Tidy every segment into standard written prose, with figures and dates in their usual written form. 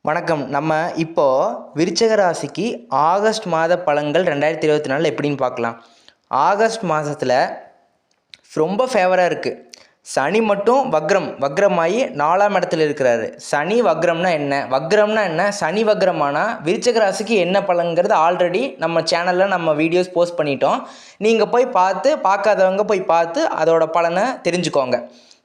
வணக்கம். நம்ம இப்போ விருச்சிக ராசிக்கு ஆகஸ்ட் மாத பலன்கள் 2024 எப்படின்னு பார்க்கலாம். ஆகஸ்ட் மாதத்தில் ரொம்ப ஃபேவராக இருக்குது. சனி மட்டும் வக்ரமாகி 4ஆம் இடத்துல இருக்கிறாரு. சனி வக்ரம்னா என்ன, சனி வக்ரமானா விருச்சிக ராசிக்கு என்ன பலன்கிறது ஆல்ரெடி நம்ம சேனலில் நம்ம வீடியோஸ் போஸ்ட் பண்ணிட்டோம். நீங்கள் பார்க்காதவங்க போய் பார்த்து அதோட பலனை தெரிஞ்சுக்கோங்க.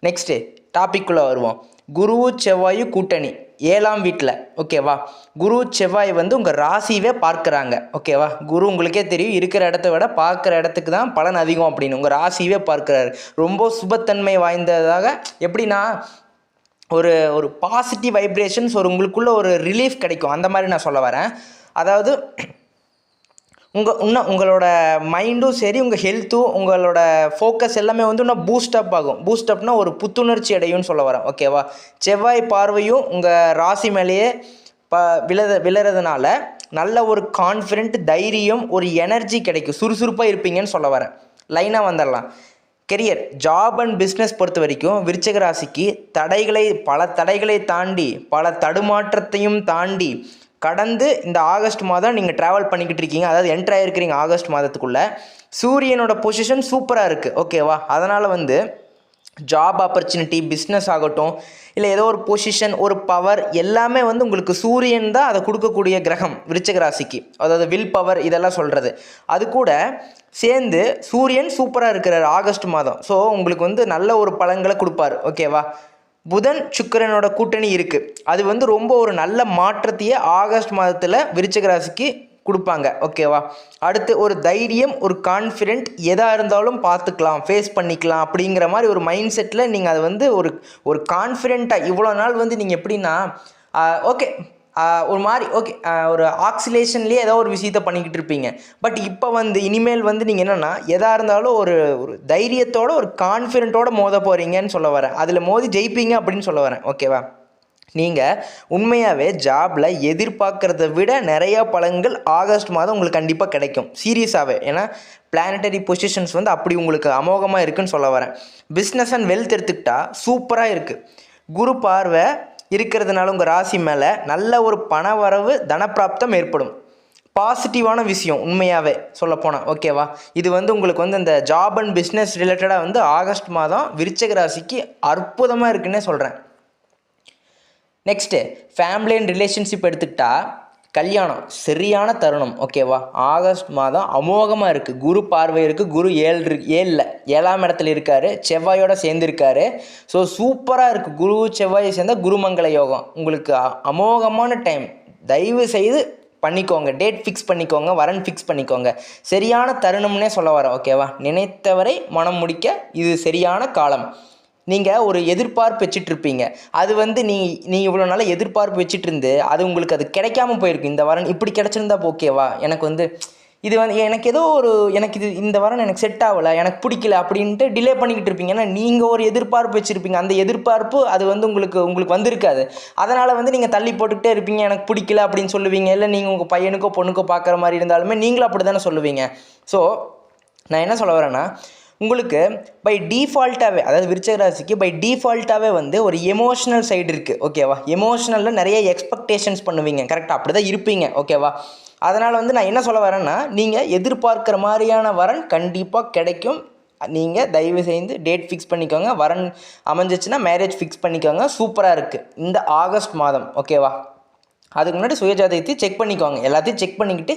நெக்ஸ்ட்டு டாபிக்குள்ளே வருவோம். குரு செவ்வாய் கூட்டணி 7ஆம் வீட்டில், ஓகேவா. குரு செவ்வாய் உங்கள் ராசியவே பார்க்குறாங்க, ஓகேவா. குரு உங்களுக்கே தெரியும், இருக்கிற இடத்த விட பார்க்குற இடத்துக்கு தான் பலன் அதிகம் அப்படின்னு உங்கள் ராசியவே பார்க்குறாரு. ரொம்ப சுபத்தன்மை வாய்ந்ததாக, எப்படின்னா ஒரு ஒரு பாசிட்டிவ் வைப்ரேஷன்ஸ், உங்களுக்குள்ள ஒரு ரிலீஃப் கிடைக்கும். அந்த மாதிரி நான் சொல்ல வரேன். அதாவது உங்களோட மைண்டும் சரி, உங்கள் ஹெல்த்தும், உங்களோட ஃபோக்கஸ் எல்லாமே இன்னும் பூஸ்டப் ஆகும். பூஸ்டப்னா ஒரு புத்துணர்ச்சி அடையும்னு சொல்ல வரேன், ஓகேவா. செவ்வாய் பார்வையும் உங்கள் ராசி மேலேயே விழுறதுனால நல்ல ஒரு கான்ஃபிடென்ட், தைரியம், ஒரு எனர்ஜி கிடைக்கும். சுறுசுறுப்பாக இருப்பீங்கன்னு சொல்ல வரேன். லைனாக வந்துடலாம். கெரியர், ஜாப் அண்ட் பிஸ்னஸ் பொறுத்த வரைக்கும் விருச்சிக ராசிக்கு பல தடைகளை தாண்டி, பல தடுமாற்றத்தையும் தாண்டி கடந்து இந்த ஆகஸ்ட் மாதம் நீங்கள் ட்ராவல் பண்ணிக்கிட்டு இருக்கீங்க. அதாவது என்ட்ரு ஆகிருக்கிறீங்க ஆகஸ்ட் மாதத்துக்குள்ளே. சூரியனோட பொசிஷன் சூப்பராக இருக்குது, ஓகேவா. அதனால் ஜாப் ஆப்பர்ச்சுனிட்டி, பிஸ்னஸ் ஆகட்டும், இல்லை ஏதோ ஒரு பொசிஷன், ஒரு பவர், எல்லாமே உங்களுக்கு சூரியன் தான் அதை கொடுக்கக்கூடிய கிரகம் விருச்சிக ராசிக்கு. அதாவது வில் பவர் இதெல்லாம் சொல்கிறது. அது கூட சேர்ந்து சூரியன் சூப்பராக இருக்கிறார் ஆகஸ்ட் மாதம். ஸோ உங்களுக்கு நல்ல ஒரு பலன்களை கொடுப்பார், ஓகேவா. புதன் சுக்கிரனோட கூட்டணி இருக்குது. அது ரொம்ப ஒரு நல்ல மாற்றத்தையே ஆகஸ்ட் மாதத்தில் விருச்சிக ராசிக்கு கொடுப்பாங்க, ஓகேவா. அடுத்து ஒரு தைரியம், ஒரு கான்ஃபிடென்ட், எதாக இருந்தாலும் பார்த்துக்கலாம், ஃபேஸ் பண்ணிக்கலாம் அப்படிங்கிற மாதிரி ஒரு மைண்ட் செட்டில் நீங்கள் அது ஒரு கான்ஃபிடென்ட்டாக இவ்வளோ நாள் நீங்கள் எப்படின்னா ஓகே ஒரு மாதிரி ஓகே ஒரு ஆக்சிலேஷன்லேயே ஏதோ ஒரு விஷயத்தை பண்ணிக்கிட்டு இருப்பீங்க. பட் இப்போ இனிமேல் நீங்கள் என்னென்னா எதாக இருந்தாலும் ஒரு ஒரு தைரியத்தோட, ஒரு கான்ஃபிடென்ட்டோட மோத போகிறீங்கன்னு சொல்ல வரேன். அதில் மோதி ஜெயிப்பீங்க அப்படின்னு சொல்ல வரேன், ஓகேவா. நீங்கள் உண்மையாகவே ஜாபில் எதிர்பார்க்குறத விட நிறையா பலன்கள் ஆகஸ்ட் மாதம் உங்களுக்கு கண்டிப்பாக கிடைக்கும், சீரியஸாகவே. ஏன்னா பிளானட்டரி பொசிஷன்ஸ் அப்படி உங்களுக்கு அமோகமாக இருக்குதுன்னு சொல்ல வரேன். பிஸ்னஸ் அண்ட் வெல்த் எடுத்துக்கிட்டால் சூப்பராக இருக்குது. குரு பார்வை இருக்கிறதுனால உங்கள் ராசி மேலே நல்ல ஒரு பணவரவு, தனப்பிராப்தம் ஏற்படும். பாசிட்டிவான விஷயம் உண்மையாகவே சொல்லப்போனால், ஓகேவா. இது உங்களுக்கு இந்த ஜாப் அண்ட் பிஸ்னஸ் ரிலேட்டடாக ஆகஸ்ட் மாதம் விருச்சிக ராசிக்கு அற்புதமாக இருக்குன்னே சொல்கிறேன். நெக்ஸ்ட்டு ஃபேமிலி அண்ட் ரிலேஷன்ஷிப் எடுத்துக்கிட்டால் கல்யாணம் சரியான தருணம், ஓகேவா. ஆகஸ்ட் மாதம் அமோகமாக இருக்குது. குரு பார்வை இருக்குது. குரு 7ஆம் இடத்துல இருக்கார், செவ்வாயோடு சேர்ந்துருக்காரு. ஸோ சூப்பராக இருக்குது. குரு செவ்வாயை சேர்ந்தால் குருமங்கள யோகம் உங்களுக்கு அமோகமான டைம். தயவு செய்து பண்ணிக்கோங்க, டேட் ஃபிக்ஸ் பண்ணிக்கோங்க, வரன் ஃபிக்ஸ் பண்ணிக்கோங்க. சரியான தருணம்னே சொல்ல வரேன், ஓகேவா. நினைத்தவரை மனம் முடிக்க இது சரியான காலம். நீங்கள் ஒரு எதிர்பார்ப்பு வச்சிட்ருப்பீங்க. அது நீ இவ்வளோ நாளாக எதிர்பார்ப்பு வச்சுட்டு இருந்து அது உங்களுக்கு அது கிடைக்காம போயிருக்கு. இந்த வரன் இப்படி கிடச்சிருந்தா ஓகேவா, எனக்கு இது எனக்கு ஏதோ எனக்கு இந்த வரன் எனக்கு செட் ஆகலை, எனக்கு பிடிக்கல அப்படின்ட்டு டிலே பண்ணிக்கிட்டு இருப்பீங்க. ஏன்னா நீங்கள் ஒரு எதிர்பார்ப்பு வச்சுருப்பீங்க. அந்த எதிர்பார்ப்பு அது உங்களுக்கு வந்திருக்காது. அதனால் நீங்கள் தள்ளி போட்டுக்கிட்டே இருப்பீங்க. எனக்கு பிடிக்கல அப்படின்னு சொல்லுவீங்க. இல்லை நீங்கள் உங்கள் பையனுக்கோ பொண்ணுக்கோ பார்க்குற மாதிரி இருந்தாலுமே நீங்களும் அப்படி தானே சொல்லுவீங்க. ஸோ நான் என்ன சொல்ல வரேன்னா, உங்களுக்கு பை டிஃபால்ட்டாகவே, அதாவது விருச்சிக ராசிக்கு பை டிஃபால்ட்டாகவே ஒரு எமோஷ்னல் சைடு இருக்குது, ஓகேவா. எமோஷ்னலில் நிறைய எக்ஸ்பெக்டேஷன்ஸ் பண்ணுவீங்க, கரெக்டாக அப்படி தான் இருப்பீங்க, ஓகேவா. அதனால் நான் என்ன சொல்ல வரேன்னா, நீங்கள் எதிர்பார்க்குற மாதிரியான வரன் கண்டிப்பாக கிடைக்கும். நீங்கள் தயவு செய்து டேட் ஃபிக்ஸ் பண்ணிக்கோங்க. வரன் அமைஞ்சிச்சுன்னா மேரேஜ் ஃபிக்ஸ் பண்ணிக்கோங்க. சூப்பராக இருக்குது இந்த ஆகஸ்ட் மாதம், ஓகேவா. அதுக்கு முன்னாடி சுயஜாதகத்தை செக் பண்ணிக்கோங்க. எல்லாத்தையும் செக் பண்ணிக்கிட்டு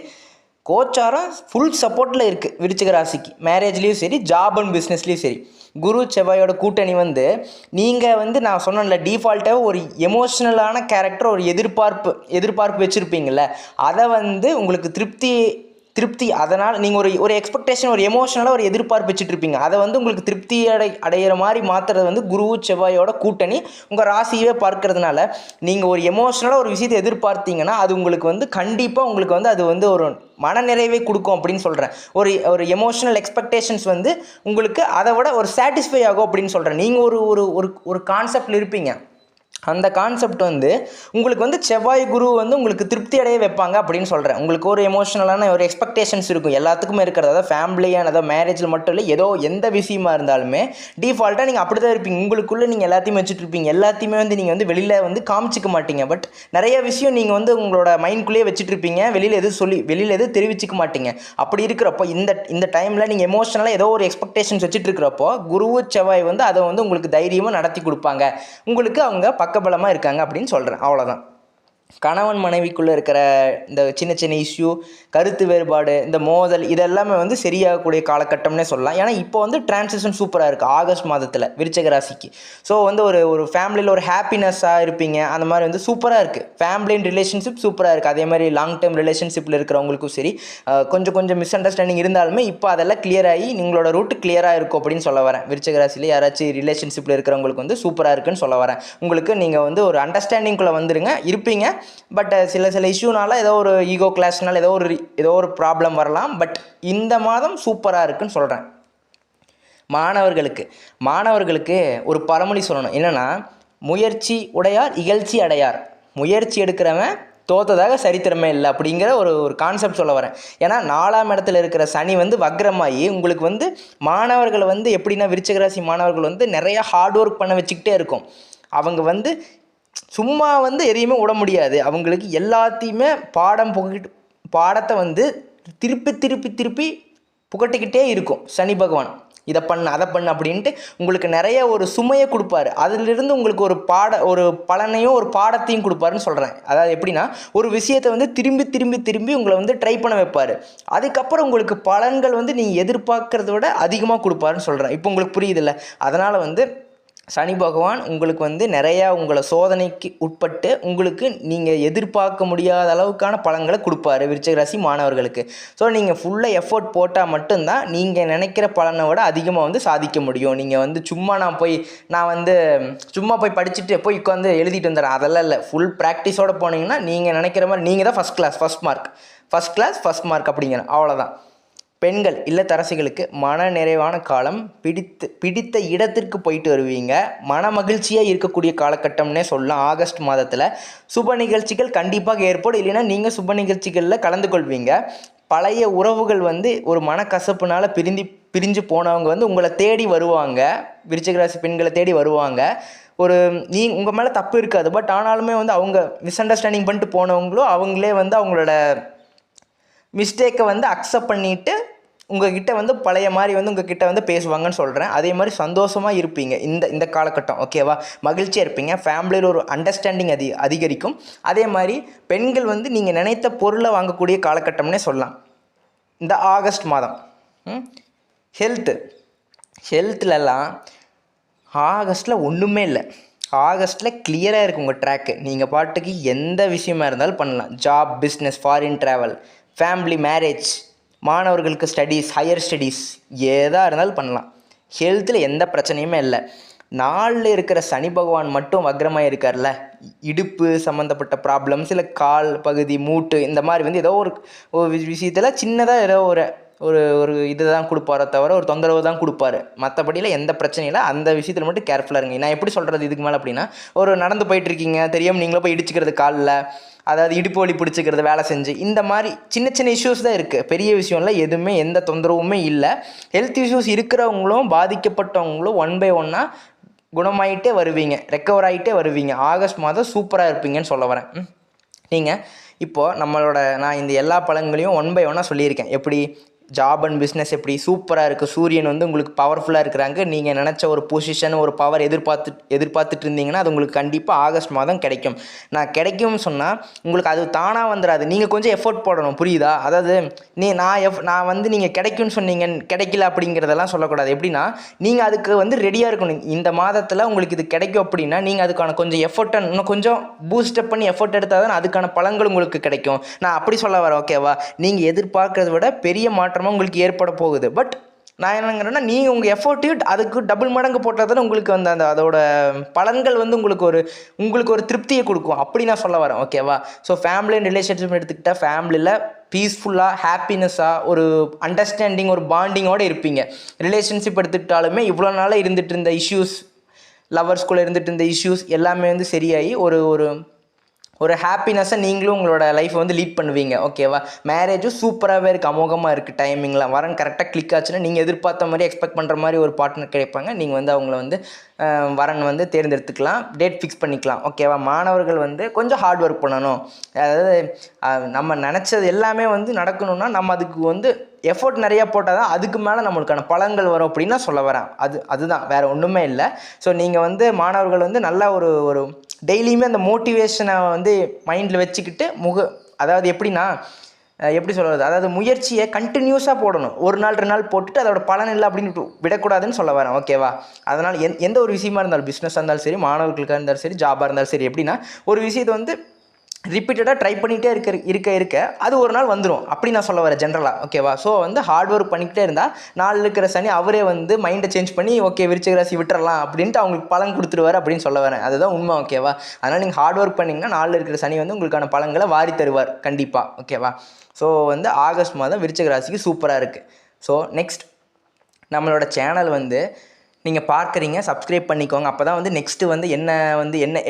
கோச்சாரம் ஃபுல் சப்போர்ட்டில் இருக்குது விருச்சிக ராசிக்கு. மேரேஜ்லேயும் சரி, ஜாப் அண்ட் பிஸ்னஸ்லேயும் சரி. குரு செவ்வாயோட கூட்டணி நீங்கள் நான் சொன்னேன்ல, டிஃபால்ட்டாக ஒரு எமோஷ்னலான கேரக்டர், ஒரு எதிர்பார்ப்பு வச்சுருப்பீங்கள, அதை உங்களுக்கு திருப்தி அதனால் நீங்கள் ஒரு எக்ஸ்பெக்டேஷன், ஒரு எமோஷனலாக ஒரு எதிர்பார்ப்பு வச்சுட்ருப்பீங்க. அதை உங்களுக்கு திருப்தி அடைகிற மாதிரி மாற்றுறது குரு செவ்வாயோட கூட்டணி உங்கள் ராசியவே பார்க்கறதுனால, நீங்கள் ஒரு எமோஷனலாக ஒரு விஷயத்தை எதிர்பார்த்தீங்கன்னா அது உங்களுக்கு கண்டிப்பாக உங்களுக்கு அது ஒரு மனநிறைவை கொடுக்கும் அப்படின்னு சொல்கிறேன். ஒரு எமோஷனல் எக்ஸ்பெக்டேஷன்ஸ் உங்களுக்கு அதை விட ஒரு சாட்டிஸ்ஃபை ஆகும் அப்படின்னு சொல்கிறேன். நீங்கள் ஒரு கான்செப்டில் இருப்பீங்க. அந்த கான்செப்ட் வந்து உங்களுக்கு வந்து செவ்வாய் குரு வந்து உங்களுக்கு திருப்தி அடைய வைப்பாங்க அப்படின்னு சொல்கிறேன். உங்களுக்கு ஒரு எமோஷனலான ஒரு எக்ஸ்பெக்டேஷன்ஸ் இருக்கும், எல்லாத்துக்குமே இருக்கிறது. அதாவது ஃபேமிலியான, அதாவது மேரேஜில் மட்டும் இல்லை, ஏதோ எந்த விஷயமா இருந்தாலுமே டிஃபால்ட்டாக நீங்கள் அப்படி தான் இருப்பீங்க. உங்களுக்குள்ளே நீங்கள் எல்லாத்தையுமே வச்சுட்டு இருப்பீங்க. எல்லாத்தையுமே வந்து நீங்கள் வந்து வெளியில் வந்து காமிச்சிக்க மாட்டீங்க. பட் நிறைய விஷயம் நீங்கள் வந்து உங்களோட மைண்ட்குள்ளேயே வச்சுட்டு இருப்பீங்க. வெளியில் எதுவும் தெரிவிச்சிக்க மாட்டீங்க. அப்படி இருக்கிறப்போ இந்த டைமில் நீங்கள் எமோஷனலாக ஏதோ ஒரு எக்ஸ்பெக்டேஷன்ஸ் வச்சுட்டு இருக்கிறப்போ குரு செவ்வாய் வந்து அதை வந்து உங்களுக்கு தைரியமாக நடத்தி கொடுப்பாங்க. உங்களுக்கு அவங்க பக்கபலமாக இருக்காங்க அப்படின்னு சொல்கிறேன். அவ்வளோதான். கணவன் மனைவிக்குள்ளே இருக்கிற இந்த சின்ன சின்ன இஷ்யூ, கருத்து வேறுபாடு, இந்த மோதல், இதெல்லாமே வந்து சரியாகக்கூடிய காலகட்டம்னே சொல்லலாம். ஏன்னா இப்போ வந்து டிரான்சிஷன் சூப்பராக இருக்குது ஆகஸ்ட் மாதத்தில் விருச்சிக ராசிக்கு. ஸோ வந்து ஒரு ஃபேமிலியில் ஒரு ஹாப்பினஸ்ஸாக இருப்பீங்க. அந்த மாதிரி வந்து சூப்பராக இருக்குது. ஃபேமிலி அண்ட் ரிலேஷன்ஷிப் சூப்பராக இருக்குது. அதே மாதிரி லாங் டேர்ம் ரிலேஷன்ஷிப்பில் இருக்கிறவங்களுக்கும் சரி, கொஞ்சம் மிஸ் அண்டர்ஸ்டாண்டிங் இருந்தாலுமே இப்போ அதெல்லாம் கிளியர் ஆகி உங்களோட ரூட்டு கிளியராக இருக்கும் அப்படின்னு சொல்ல வரேன். விருச்சிக ராசியில் யாராச்சும் ரிலேஷன்ஷிப்பில் இருக்கிறவங்களுக்கு வந்து சூப்பராக இருக்குன்னு சொல்ல வரேன். உங்களுக்கு நீங்கள் வந்து ஒரு அண்டர்ஸ்டாண்டிங்குள்ளே வந்துருங்க, இருப்பீங்க. பட் சில இஷ்யூனால ஏதோ ஒரு ஈகோ கிளாஷ்னால ஏதோ ஒரு ப்ராப்ளம் வரலாம். பட் இந்த மாதம் சூப்பராக இருக்குன்னு சொல்கிறேன். மாணவர்களுக்கு ஒரு பழமொழி சொல்லணும். என்னென்னா, முயற்சி உடையார் இகழ்ச்சி அடையார். முயற்சி எடுக்கிறவன் தோத்ததாக சரித்திரமே இல்லை அப்படிங்கிற ஒரு கான்செப்ட் சொல்ல வரேன். ஏன்னா 4ஆம் இடத்துல இருக்கிற சனி வந்து வக்ரமாகி உங்களுக்கு வந்து மாணவர்கள் வந்து எப்படின்னா, விருச்சிக ராசி மாணவர்கள் வந்து நிறையா ஹார்ட் ஒர்க் பண்ண வச்சுக்கிட்டே இருக்கும். அவங்க வந்து சும்மா வந்து எதையுமே விட முடியாது. அவங்களுக்கு எல்லாத்தையுமே பாடத்தை வந்து திருப்பி புகட்டிக்கிட்டே இருக்கும் சனி பகவான். இதை பண்ணு அதை பண்ணு அப்படின்ட்டு உங்களுக்கு நிறைய ஒரு சுமையை கொடுப்பாரு. அதிலிருந்து உங்களுக்கு ஒரு பலனையும் ஒரு பாடத்தையும் கொடுப்பாருன்னு சொல்கிறேன். அதாவது எப்படின்னா, ஒரு விஷயத்தை வந்து திரும்பி உங்களை வந்து ட்ரை பண்ண வைப்பார். அதுக்கப்புறம் உங்களுக்கு பலன்கள் வந்து நீங்கள் எதிர்பார்க்கறத விட அதிகமாக கொடுப்பாருன்னு சொல்கிறேன். இப்போ உங்களுக்கு புரியுதில்ல? அதனால் வந்து சனி பகவான் உங்களுக்கு வந்து நிறையா உங்களை சோதனைக்கு உட்பட்டு உங்களுக்கு நீங்கள் எதிர்பார்க்க முடியாத அளவுக்கான பலன்களை கொடுப்பாரு விருச்சிக ராசி மாணவர்களுக்கு. ஸோ நீங்கள் ஃபுல்லாக எஃபோர்ட் போட்டால் மட்டும்தான் நீங்கள் நினைக்கிற பலனை விட அதிகமாக வந்து சாதிக்க முடியும். நீங்கள் வந்து சும்மா போய் படிச்சுட்டு போய் உட்காந்து எழுதிட்டு வந்துடுறேன், அதெல்லாம் இல்லை. ஃபுல் ப்ராக்டிஸோடு போனீங்கன்னா நீங்கள் நினைக்கிற மாதிரி நீங்கள் தான் ஃபஸ்ட் மார்க் அப்படிங்கிற. அவ்வளோதான். பெண்கள் இல்லத்தரசிகளுக்கு மன நிறைவான காலம். பிடித்த இடத்திற்கு போயிட்டு வருவீங்க. மன மகிழ்ச்சியாக இருக்கக்கூடிய காலகட்டம்னே சொல்லலாம். ஆகஸ்ட் மாதத்தில் சுப நிகழ்ச்சிகள் கண்டிப்பாக ஏற்படும். இல்லைன்னா நீங்கள் சுப நிகழ்ச்சிகளில் கலந்து கொள்வீங்க. பழைய உறவுகள் வந்து ஒரு மனக்கசப்புனால் பிரிஞ்சு போனவங்க வந்து உங்களை தேடி வருவாங்க. விருச்சிக ராசி பெண்களை தேடி வருவாங்க. உங்கள் மேலே தப்பு இருக்காது. பட் ஆனாலுமே வந்து அவங்க மிஸ் அண்டர்ஸ்டாண்டிங் பண்ணிட்டு போனவங்களும் அவங்களே வந்து அவங்களோட மிஸ்டேக்கை வந்து அக்செப்ட் பண்ணிவிட்டு உங்ககிட்ட வந்து பழைய மாதிரி வந்து உங்ககிட்ட வந்து பேசுவாங்கன்னு சொல்கிறேன். அதே மாதிரி சந்தோஷமாக இருப்பீங்க இந்த காலகட்டம். ஓகேவா? மகிழ்ச்சியாக இருப்பீங்க. ஃபேமிலியில் ஒரு அண்டர்ஸ்டாண்டிங் அதிகரிக்கும். அதே மாதிரி பெண்கள் வந்து நீங்கள் நினைத்த பொருளை வாங்கக்கூடிய காலகட்டம்னே சொல்லலாம் இந்த ஆகஸ்ட் மாதம். ஹெல்த்லலாம் ஆகஸ்ட்டில் ஒன்றுமே இல்லை. ஆகஸ்ட்டில் கிளியராக இருக்குது உங்கள் ட்ராக்கு. நீங்கள் பாட்டுக்கு எந்த விஷயமா இருந்தாலும் பண்ணலாம். Job, business, foreign travel, family, marriage, மாணவர்களுக்கு ஸ்டடீஸ், ஹையர் ஸ்டடீஸ், எதாக இருந்தாலும் பண்ணலாம். ஹெல்த்தில் எந்த பிரச்சனையுமே இல்லை. 4ல் இருக்கிற சனி பகவான் மட்டும் வக்ரமாக இருக்கார்ல, இடுப்பு சம்மந்தப்பட்ட ப்ராப்ளம்ஸ், இல்லை கால் பகுதி, மூட்டு, இந்த மாதிரி வந்து ஏதோ ஒரு விஷயத்தில் சின்னதாக ஏதோ ஒரு இது தான் கொடுப்பாரோ தவிர ஒரு தொந்தரவு தான் கொடுப்பாரு. மற்றபடியில் எந்த பிரச்சனையும் இல்லை. அந்த விஷயத்தில் மட்டும் கேர்ஃபுல்லாக இருங்க. நான் எப்படி சொல்கிறது இதுக்கு மேலே அப்படின்னா, நடந்து போயிட்டுருக்கீங்க, தெரியாமல் நீங்களே போய் இடிச்சிக்கிறது காலில், அதாவது இடுப்பு வலி பிடிச்சிக்கிறது வேலை செஞ்சு, இந்த மாதிரி சின்ன இஷ்யூஸ் தான் இருக்குது. பெரிய விஷயம் இல்லை. எதுவுமே எந்த தொந்தரவுமே இல்லை. ஹெல்த் இஷ்யூஸ் இருக்கிறவங்களும் பாதிக்கப்பட்டவங்களும் 1 by 1 குணமாயிட்டே வருவீங்க, ரெக்கவர் ஆகிட்டே வருவீங்க. ஆகஸ்ட் மாதம் சூப்பராக இருப்பீங்கன்னு சொல்ல வரேன். நீங்கள் இப்போது நான் இந்த எல்லா பலன்களையும் 1 by 1 சொல்லியிருக்கேன். எப்படி ஜாப் அண்ட் பிஸ்னஸ் எப்படி சூப்பராக இருக்குது. சூரியன் வந்து உங்களுக்கு பவர்ஃபுல்லாக இருக்கிறாங்க. நீங்கள் நினச்ச ஒரு பொசிஷன், ஒரு பவர் எதிர்பார்த்துட்டு இருந்தீங்கன்னா அது உங்களுக்கு கண்டிப்பாக ஆகஸ்ட் மாதம் கிடைக்கும். நான் கிடைக்கும்னு சொன்னால் உங்களுக்கு அது தானாக வந்துடாது. நீங்கள் கொஞ்சம் எஃபோர்ட் போடணும். புரியுதா? அதாவது நான் வந்து நீங்கள் கிடைக்கும்னு சொன்னீங்க, கிடைக்கல அப்படிங்கிறதெல்லாம் சொல்லக்கூடாது. எப்படின்னா, நீங்கள் அதுக்கு வந்து ரெடியாக இருக்கணும். இந்த மாதத்தில் உங்களுக்கு இது கிடைக்கும் அப்படின்னா நீங்கள் அதுக்கான கொஞ்சம் எஃபோர்ட்டை இன்னும் கொஞ்சம் பூஸ்டப் பண்ணி எஃபோர்ட் எடுத்தால் தான் அதுக்கான பலன்கள் உங்களுக்கு கிடைக்கும். நான் அப்படி சொல்ல வரேன். ஓகேவா? நீங்கள் எதிர்பார்க்கறத விட பெரிய மாற்றம் உங்களுக்கு ஏற்பட போகுது. பட் நான் என்னங்கிறேன்னா, நீங்கள் உங்கள் எஃபோர்ட்டையும் அதுக்கு டபுள் மடங்கு போட்டால் தானே உங்களுக்கு வந்து அதோட பலன்கள் வந்து உங்களுக்கு ஒரு திருப்தியை கொடுக்கும். அப்படி நான் சொல்ல வரேன். ஓகேவா? ஸோ ஃபேமிலி அண்ட் ரிலேஷன்ஷிப் எடுத்துக்கிட்டால் ஃபேமிலியில் பீஸ்ஃபுல்லாக, ஹாப்பினஸ்ஸாக, ஒரு அண்டர்ஸ்டாண்டிங், ஒரு பாண்டிங்கோடு இருப்பீங்க. ரிலேஷன்ஷிப் எடுத்துக்கிட்டாலுமே இவ்வளோ நாளாக இருந்துகிட்டு இருந்த இஷ்யூஸ் லவர்ஸ்குள்ளே இருந்துட்டு இந்த இஷ்யூஸ் எல்லாமே வந்து சரியாகி ஒரு ஒரு ஒரு ஹாப்பினஸ்ஸை நீங்களும் உங்களோட லைஃப்பை வந்து லீட் பண்ணுவீங்க. ஓகேவா? மேரேஜும் சூப்பராகவே இருக்குது, அமோகமாக இருக்குது. டைமிங்லாம் வரன் கரெக்டாக கிளிக் ஆச்சுன்னா நீங்கள் எதிர்பார்த்த மாதிரி எக்ஸ்பெக்ட் பண்ணுற மாதிரி ஒரு பார்ட்னர் கிடைப்பாங்க. நீங்கள் வந்து அவங்கள வந்து வரன் வந்து தேர்ந்தெடுத்துக்கலாம், டேட் ஃபிக்ஸ் பண்ணிக்கலாம். ஓகேவா? மாணவர்கள் வந்து கொஞ்சம் ஹார்ட் ஒர்க் பண்ணணும். அதாவது நம்ம நினச்சது எல்லாமே வந்து நடக்கணும்னா நம்ம அதுக்கு வந்து எஃபோர்ட் நிறையா போட்டால் தான் அதுக்கு மேலே நம்மளுக்கான பலன்கள் வரும் அப்படின்னு நான் சொல்ல வரேன். அதுதான், வேறு ஒன்றுமே இல்லை. ஸோ நீங்கள் வந்து மாணவர்கள் வந்து நல்லா ஒரு ஒரு டெய்லியுமே அந்த மோட்டிவேஷனை வந்து மைண்டில் வச்சுக்கிட்டு அதாவது எப்படின்னா எப்படி சொல்கிறது, அதாவது முயற்சியை கண்டினியூஸாக போடணும். ஒரு நாள் 2 நாள் போட்டுட்டு அதோட பலன் இல்லை அப்படின்னு விடக்கூடாதுன்னு சொல்ல வரேன். ஓகேவா? அதனால் எந்த ஒரு விஷயமா இருந்தாலும், பிஸ்னஸாக இருந்தாலும் சரி, மாணவர்களுக்காக இருந்தாலும் சரி, ஜாபாக இருந்தாலும் சரி, எப்படின்னா ஒரு விஷயத்தை வந்து ரிப்பீட்டடாக ட்ரை பண்ணிகிட்டே இருக்க அது ஒரு நாள் வந்துடும் அப்படி நான் சொல்ல வரேன் ஜென்ரலாக. ஓகேவா? ஸோ வந்து ஹார்ட் ஒர்க் பண்ணிக்கிட்டே இருந்தால் நாளில் இருக்கிற சனி அவரே வந்து மைண்டை சேஞ்ச் பண்ணி ஓகே விருச்சிக ராசி விட்டுறலாம் அப்படின்ட்டு அவங்களுக்கு பலன் கொடுத்துருவார் அப்படின்னு சொல்ல வரேன். அதுதான் உண்மை. ஓகேவா? அதனால் நீங்கள் ஹார்ட் ஒர்க் பண்ணிங்கன்னா நாளில் இருக்கிற சனி வந்து உங்களுக்கான பலன்களை வாரி தருவார் கண்டிப்பாக. ஓகேவா? ஸோ வந்து ஆகஸ்ட் மாதம் விருச்சிக ராசிக்கு சூப்பராக இருக்குது. ஸோ நெக்ஸ்ட் நம்மளோட சேனல் வந்து நீங்கள் பார்க்குறீங்க, சப்ஸ்கிரைப் பண்ணிக்கோங்க. அப்போ தான் வந்து நெக்ஸ்ட்டு வந்து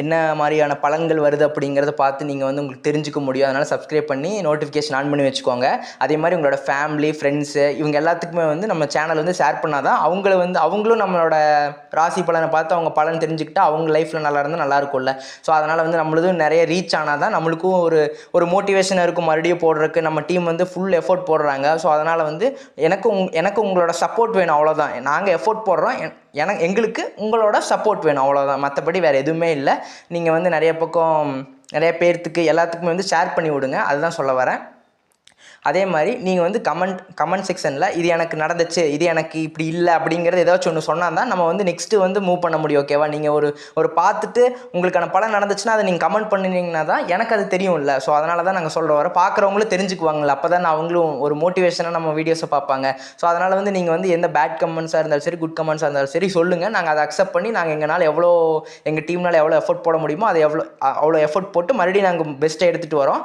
என்ன மாதிரியான பலன்கள் வருது அப்படிங்கிறத பார்த்து நீங்கள் வந்து உங்களுக்கு தெரிஞ்சுக்க முடியும். அதனால் சப்ஸ்கிரைப் பண்ணி நோட்டிஃபிகேஷன் ஆன் பண்ணி வச்சுக்கோங்க. அதே மாதிரி உங்களோட ஃபேமிலி, ஃப்ரெண்ட்ஸு இவங்க எல்லாத்துக்குமே வந்து நம்ம சேனல் வந்து ஷேர் பண்ணால் தான் அவங்களும் நம்மளோட ராசி பலனை பார்த்து அவங்க பலன் தெரிஞ்சுக்கிட்டு அவங்க லைஃப்பில் நல்லா இருந்தால் நல்லாயிருக்கும்ல. ஸோ அதனால் வந்து நம்மளதும் நிறைய ரீச் ஆனால் தான் நம்மளுக்கும் ஒரு மோட்டிவேஷனாக இருக்கும் மறுபடியும் போடுறதுக்கு. நம்ம டீம் வந்து ஃபுல் எஃபோர்ட் போடுறாங்க. ஸோ அதனால் வந்து எனக்கு உங்களோட சப்போர்ட் வேணும், அவ்வளோதான். நாங்கள் எஃபோர்ட் போடுறோம், எங்களுக்கு உங்களோட சப்போர்ட் வேணும், அவ்வளோதான். மற்றபடி வேறு எதுவுமே இல்லை. நீங்கள் வந்து நிறைய பேர்த்துக்கு எல்லாத்துக்குமே வந்து ஷேர் பண்ணி விடுங்க, அதுதான் சொல்ல வரேன். அதே மாதிரி நீங்கள் வந்து கமெண்ட் செக்ஷனில் இது எனக்கு நடந்துச்சு, இது எனக்கு இப்படி இல்லை அப்படிங்கிறது ஏதாச்சும் ஒன்று சொன்னால் தான் நம்ம வந்து நெக்ஸ்ட்டு வந்து மூவ் பண்ண முடியும். ஓகேவா? நீங்கள் ஒரு பார்த்துட்டு உங்களுக்கான பலன் நடந்துச்சுன்னா அதை நீங்கள் கமெண்ட் பண்ணினீங்கன்னா தான் எனக்கு அது தெரியும் இல்லை. ஸோ அதனால தான் நாங்கள் சொல்கிற வர பார்க்குறவங்களும் தெரிஞ்சுக்குவாங்களே, அப்போ தான் அவங்களும் ஒரு மோட்டிவேஷனாக நம்ம வீடியோஸை பார்ப்பாங்க. ஸோ அதனால் வந்து நீங்கள் வந்து எந்த பேட் கமெண்ட்ஸாக இருந்தாலும் சரி, குட் கமெண்ட்ஸாக இருந்தாலும் சரி சொல்லுங்கள். நாங்கள் அதை அக்செப்ட் பண்ணி நாங்கள் எங்கள் டீம்னால் எவ்வளோ எஃபோர்ட் போட முடியுமோ அதை அவ்வளோ எஃபோர்ட் போட்டு மறுபடியும் நாங்கள் பெஸ்ட்டை எடுத்துகிட்டு வரோம்.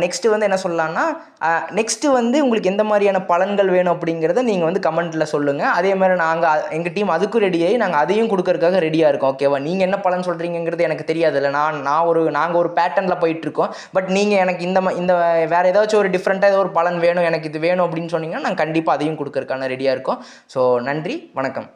நெக்ஸ்ட்டு வந்து என்ன சொல்லலாம்னா, நெக்ஸ்ட்டு வந்து உங்களுக்கு எந்த மாதிரியான பலன்கள் வேணும் அப்படிங்கிறத நீங்கள் வந்து கமெண்ட்டில் சொல்லுங்கள். அதே மாதிரி எங்கள் டீம் அதுக்கும் ரெடியாகி நாங்கள் அதையும் கொடுக்கறதுக்காக ரெடியாக இருக்கோம். ஓகேவா? நீங்கள் என்ன பலன் சொல்கிறீங்கிறது எனக்கு தெரியாதுல்ல. நாங்கள் ஒரு பேட்டர்னில் போயிட்டுருக்கோம். பட் நீங்கள் எனக்கு இந்த வேறு ஏதாச்சும் ஒரு டிஃப்ரெண்ட்டாக ஏதோ ஒரு பலன் வேணும், எனக்கு இது வேணும் அப்படின்னு சொன்னீங்கன்னா நாங்கள் கண்டிப்பாக அதையும் கொடுக்கறதுக்கான ரெடியாக இருக்கோம். ஸோ நன்றி, வணக்கம்.